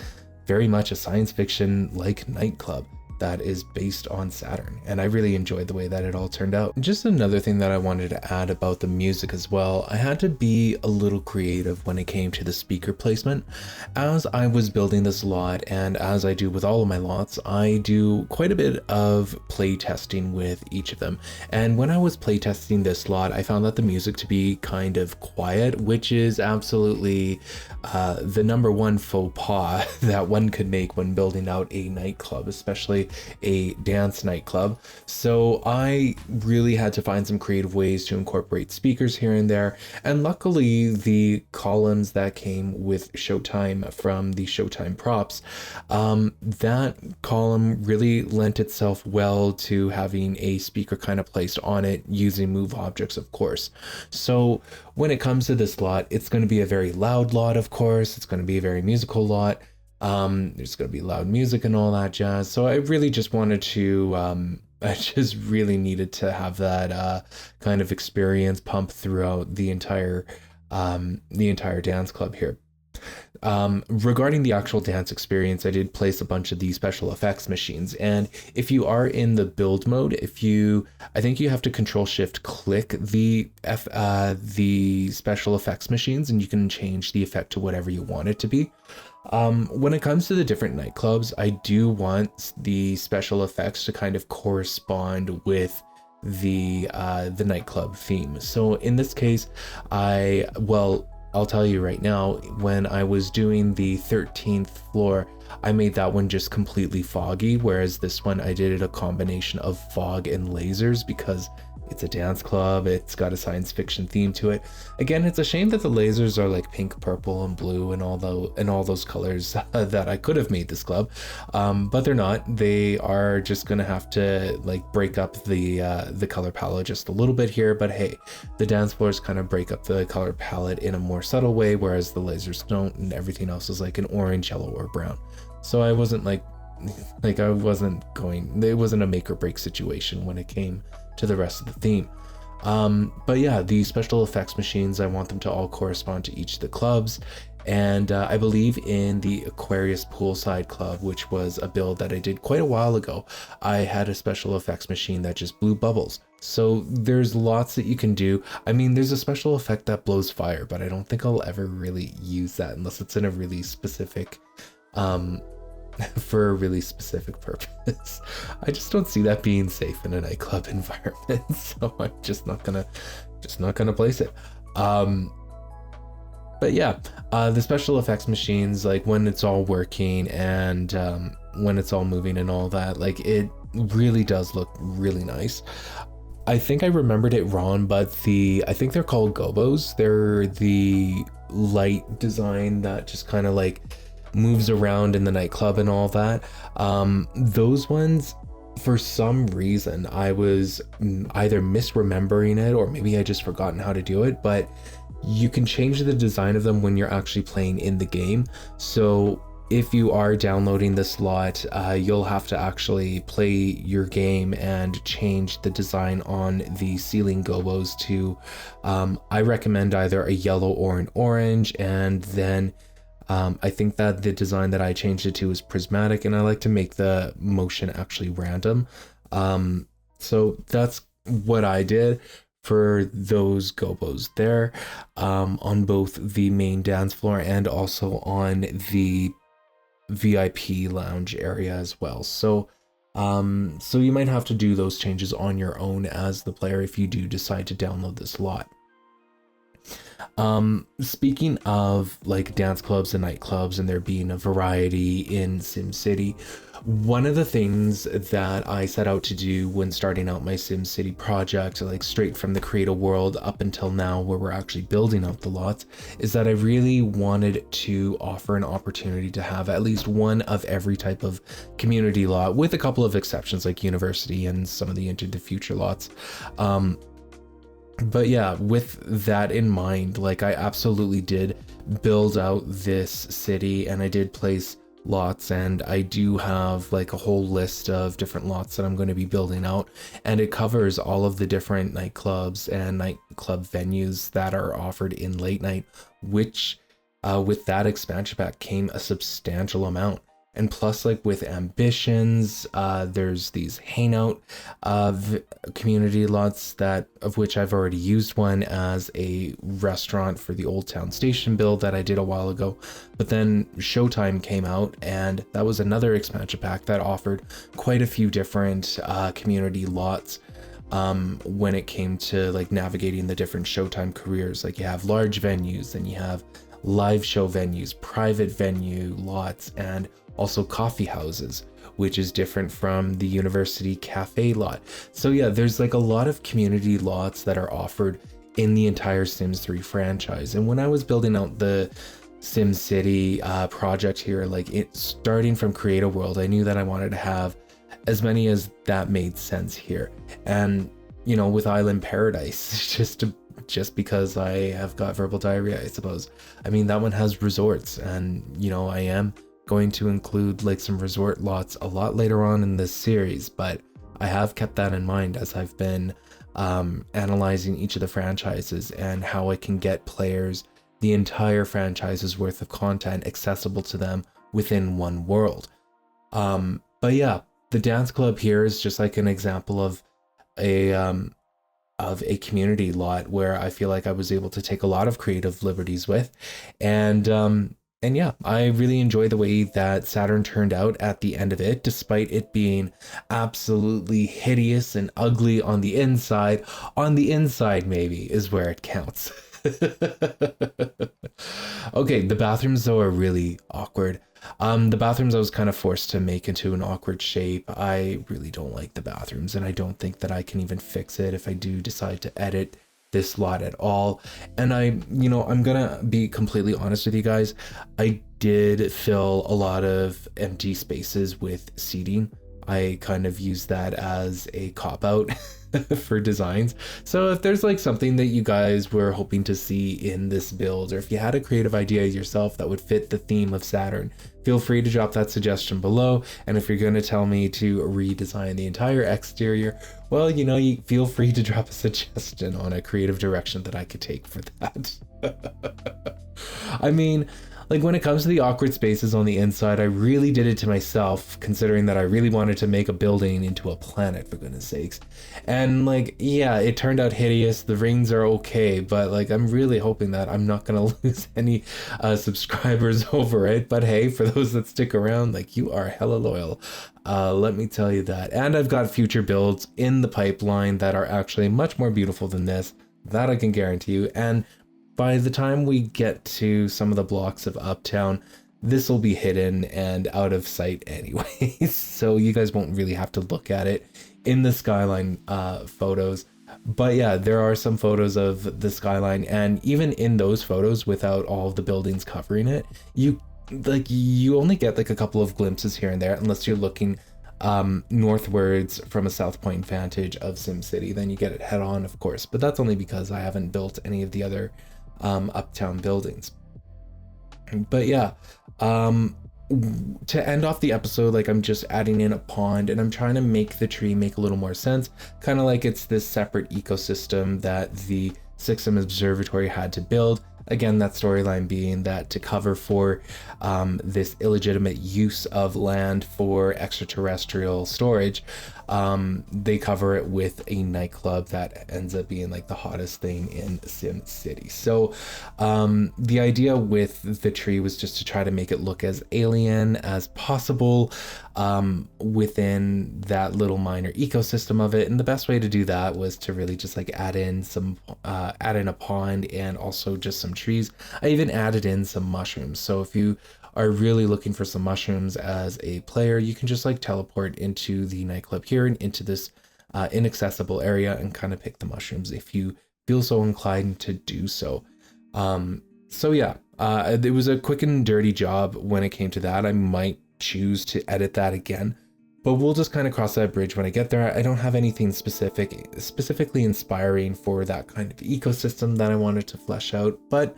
very much a science fiction like nightclub. that is based on Saturn, and I really enjoyed the way that it all turned out. Just another thing that I wanted to add about the music as well, I had to be a little creative when it came to the speaker placement. As I was building this lot, and as I do with all of my lots, I do quite a bit of play testing with each of them. And when I was play testing this lot, I found that the music to be kind of quiet, which is absolutely the number one faux pas that one could make when building out a nightclub, especially a dance nightclub. So I really had to find some creative ways to incorporate speakers here and there, and luckily the columns that came with Showtime from the Showtime props, that column really lent itself well to having a speaker kind of placed on it using move objects, of course. So when it comes to this lot, it's going to be a very loud lot, of course. It's going to be a very musical lot. There's going to be loud music and all that jazz. So I really just wanted to, I just really needed to have that kind of experience pump throughout the entire dance club here. Regarding the actual dance experience, I did place a bunch of these special effects machines, and if you are in the build mode, I think you have to Control-Shift-Click the special effects machines, and you can change the effect to whatever you want it to be. When it comes to the different nightclubs, I do want the special effects to kind of correspond with the nightclub theme. So in this case, I'll tell you right now, when I was doing the 13th floor, I made that one just completely foggy, whereas this one I did it a combination of fog and lasers because it's a dance club, it's got a science fiction theme to it. Again, it's a shame that the lasers are like pink, purple, and blue and all those colors that I could have made this club, but they're not. They are just gonna have to like break up the color palette just a little bit here, but hey, the dance floors kind of break up the color palette in a more subtle way, whereas the lasers don't, and everything else is like an orange, yellow, or brown. So I wasn't it wasn't a make or break situation when it came to the rest of the theme. But yeah, the special effects machines, I want them to all correspond to each of the clubs. And I believe in the Aquarius Poolside Club, which was a build that I did quite a while ago, I had a special effects machine that just blew bubbles. So there's lots that you can do. I mean, there's a special effect that blows fire, but I don't think I'll ever really use that unless it's in a really specific for a really specific purpose. I just don't see that being safe in a nightclub environment, so I'm just not gonna place it. But yeah, the special effects machines, like when it's all working and when it's all moving and all that, like it really does look really nice. I think I remembered it wrong, but I think they're called gobos. They're the light design that just kind of like moves around in the nightclub and all that. Those ones, for some reason, I was either misremembering it or maybe I just forgotten how to do it, but you can change the design of them when you're actually playing in the game. So if you are downloading this lot, you'll have to actually play your game and change the design on the ceiling gobos to, I recommend either a yellow or an orange, and then I think that the design that I changed it to is prismatic, and I like to make the motion actually random. So that's what I did for those gobos there, on both the main dance floor and also on the VIP lounge area as well. So you might have to do those changes on your own as the player if you do decide to download this lot. Speaking of like dance clubs and nightclubs and there being a variety in SimCity, one of the things that I set out to do when starting out my SimCity project, like straight from the create a world up until now where we're actually building out the lots, is that I really wanted to offer an opportunity to have at least one of every type of community lot, with a couple of exceptions like university and some of the Into the Future lots. But yeah, with that in mind, like I absolutely did build out this city and I did place lots, and I do have like a whole list of different lots that I'm going to be building out, and it covers all of the different nightclubs and nightclub venues that are offered in late night, which with that expansion pack came a substantial amount. And plus, like with ambitions, there's these hangout community lots of which I've already used one as a restaurant for the Old Town Station build that I did a while ago. But then Showtime came out, and that was another expansion pack that offered quite a few different community lots when it came to like navigating the different Showtime careers. Like you have large venues, and you have live show venues, private venue lots, and also coffee houses, which is different from the university cafe lot. So yeah, there's like a lot of community lots that are offered in the entire Sims 3 franchise. And when I was building out the SimCity project here, like it starting from Create a World, I knew that I wanted to have as many as that made sense here. And you know, with Island Paradise, just because I have got verbal diarrhea, I suppose. I mean, that one has resorts, and you know, I am going to include like some resort lots a lot later on in this series, but I have kept that in mind as I've been analyzing each of the franchises and how I can get players the entire franchise's worth of content accessible to them within one world. But yeah, the dance club here is just like an example of a community lot where I feel like I was able to take a lot of creative liberties with. And yeah, I really enjoy the way that Saturn turned out at the end of it, despite it being absolutely hideous and ugly on the inside. On the inside, maybe, is where it counts. Okay, the bathrooms though are really awkward. The bathrooms I was kind of forced to make into an awkward shape. I really don't like the bathrooms, and I don't think that I can even fix it if I do decide to edit this lot at all. And I'm gonna be completely honest with you guys. I did fill a lot of empty spaces with seating. I kind of use that as a cop-out for designs. So if there's like something that you guys were hoping to see in this build, or if you had a creative idea yourself that would fit the theme of Saturn, feel free to drop that suggestion below. And if you're going to tell me to redesign the entire exterior, well, you feel free to drop a suggestion on a creative direction that I could take for that. I mean, like when it comes to the awkward spaces on the inside, I really did it to myself, considering that I really wanted to make a building into a planet, for goodness sakes. And like, yeah, it turned out hideous. The rings are okay, but like, I'm really hoping that I'm not going to lose any subscribers over it. But hey, for those that stick around, like, you are hella loyal. Let me tell you that. And I've got future builds in the pipeline that are actually much more beautiful than this. That I can guarantee you. And by the time we get to some of the blocks of Uptown, this will be hidden and out of sight anyways. So you guys won't really have to look at it in the skyline photos. But yeah, there are some photos of the skyline, and even in those photos without all of the buildings covering it, you only get like a couple of glimpses here and there, unless you're looking northwards from a South Point vantage of SimCity. Then you get it head on, of course, but that's only because I haven't built any of the other Uptown buildings. But yeah, to end off the episode, like, I'm just adding in a pond, and I'm trying to make the tree make a little more sense, kind of like it's this separate ecosystem that the Sixum Observatory had to build. Again, that storyline being that to cover for this illegitimate use of land for extraterrestrial storage, they cover it with a nightclub that ends up being like the hottest thing in SimCity. So the idea with the tree was just to try to make it look as alien as possible within that little minor ecosystem of it. And the best way to do that was to really just like add in a pond and also just some trees. I even added in some mushrooms. So if you are really looking for some mushrooms as a player, you can just like teleport into the nightclub here and into this inaccessible area and kind of pick the mushrooms if you feel so inclined to do so. So yeah, it was a quick and dirty job when it came to that. I might choose to edit that again, but we'll just kind of cross that bridge when I get there. I don't have anything specifically inspiring for that kind of ecosystem that I wanted to flesh out, but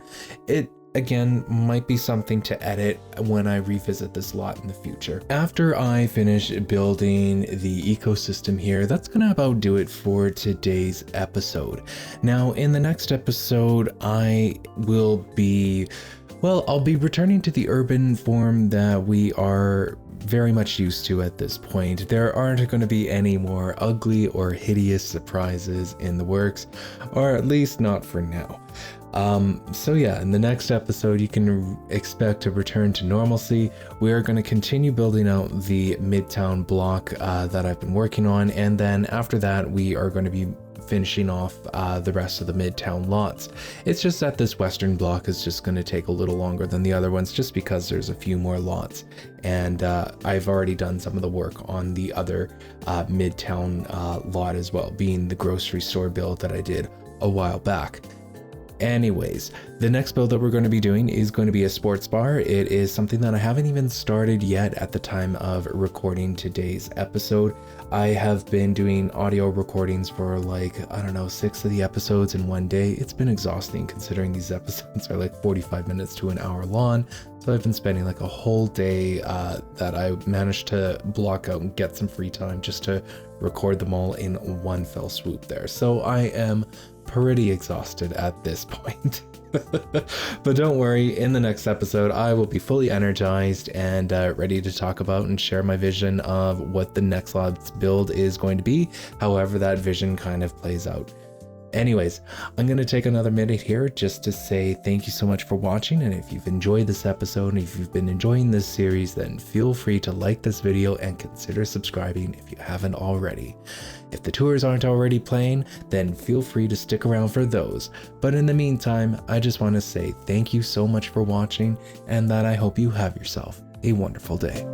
it again might be something to edit when I revisit this lot in the future. After I finish building the ecosystem here, that's gonna about do it for today's episode. Now in the next episode, I'll be returning to the urban form that we are very much used to at this point. There aren't going to be any more ugly or hideous surprises in the works, or at least not for now. So yeah, in the next episode, you can expect a return to normalcy. We are going to continue building out the Midtown block that I've been working on, and then after that, we are going to be finishing off the rest of the Midtown lots. It's just that this Western block is just going to take a little longer than the other ones, just because there's a few more lots, and I've already done some of the work on the other Midtown lot as well, being the grocery store build that I did a while back. Anyways, the next build that we're going to be doing is going to be a sports bar. It is something that I haven't even started yet at the time of recording today's episode. I have been doing audio recordings for like, I don't know, 6 of the episodes in one day. It's been exhausting considering these episodes are like 45 minutes to an hour long. So I've been spending like a whole day that I managed to block out and get some free time just to record them all in one fell swoop there. So I am pretty exhausted at this point. But don't worry, in the next episode I will be fully energized and ready to talk about and share my vision of what the next lab's build is going to be, however that vision kind of plays out. Anyways, I'm going to take another minute here just to say thank you so much for watching, and if you've enjoyed this episode and if you've been enjoying this series, then feel free to like this video and consider subscribing if you haven't already. If the tours aren't already playing, then feel free to stick around for those. But in the meantime, I just want to say thank you so much for watching, and that I hope you have yourself a wonderful day.